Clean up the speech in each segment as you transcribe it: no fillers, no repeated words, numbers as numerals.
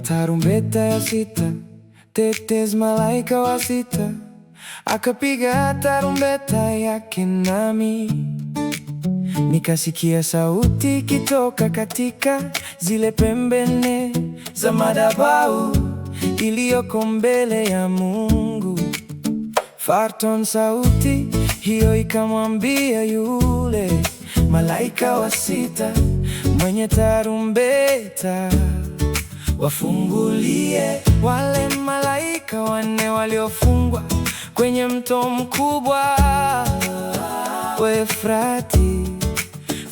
Tarumbeta ya sita, Tetes malaika wa sita, akapiga tarumbeta yake nami nikasikia sauti kitoka katika zile pembe nne za madhabahu iliyoko mbele ya Mungu. Farton, sauti hiyo ikamwambia yule malaika wa sita mwenye tarumbeta, wafungulie wale malaika wanne waliofungwa kwenye mto mkubwa wa Efrati.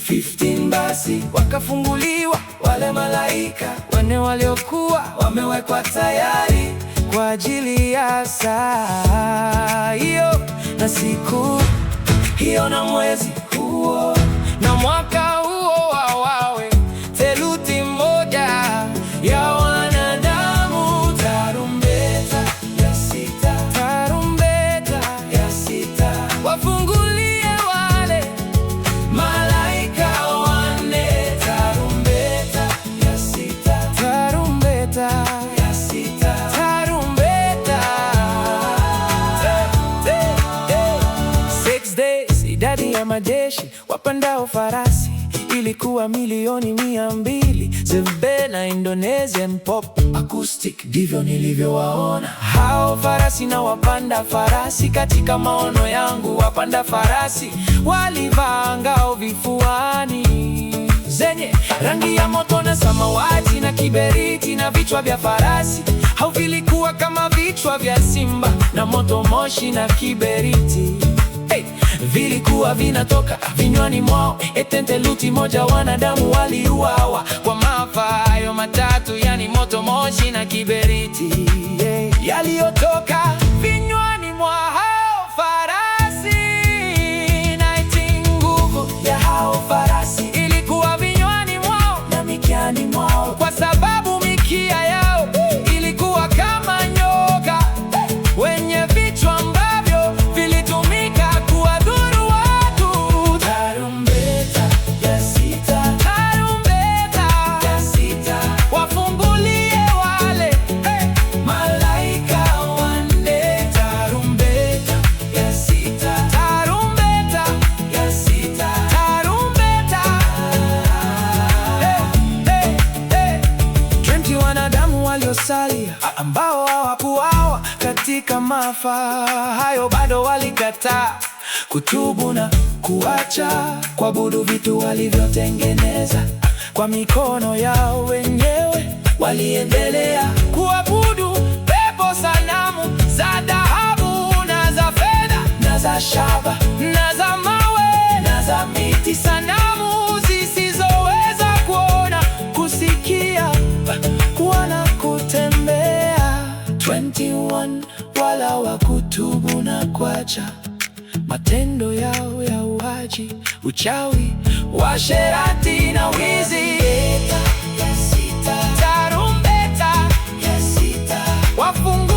15 basi wakafunguliwa wale malaika wanne waliokuwa wamewekwa tayari kwa ajili ya saa hiyo na siku hiyo na mwezi huo na mwaka huo wawe theluthi moja ya wanadamu. Tarumbeta ya sita, tarumbeta ya sita, wafungulie wale malaika wanne. Tarumbeta ya sita, tarumbeta ya sita, tarumbeta. 6 days, idadi ya majeshi wapandao farasi ilikuwa milioni 200. Zebbe na Indonesian pop acoustic, ndivyo nilivyowaona hao farasi na wapanda farasi. Katika maono yangu wapanda farasi walivaa ngao vifuani zenye rangi ya moto na samawati na kiberiti, na vichwa vya farasi hao vilikuwa kama vichwa vya simba, na moto, moshi na kiberiti vilikuwa vinatoka vinywani mwao. Theluthi moja wanadamu waliuawa kwa maafa hayo matatu, yani moto, moshi na kiberiti yaliyotoka vinywani mwa hao farasi. Na iti nguvu ya hao farasi ilikuwa vinywani mwao na mikiani mwao, kwa sababu mikia yao ilikuwa kama nyoka wenye vichwa ambavyo vilitumika kuwadhuru watu. Tarumbeta ya sita, tarumbeta ya sita, wafungulie wale malaika wanne. Tarumbeta ya sita, tarumbeta ya sita, tarumbeta. 20 wanadamu waliosalia ambao hawakuuawa katika maafa hayo bado walikataa kutubu na kuacha kuabudu vitu walivyotengeneza kwa mikono yao wenyewe. Waliendelea kuabudu pepo, sanamu za dhahabu na za fedha na za shaba na za mawe na za miti, sanamu zisizoweza kuona, kusikia wala kutembea. 21 wala wakutubu na kuacha matendo yao ya uaji, uchawi, uasherati na wizi. Tarumbeta ya sita, wafungulie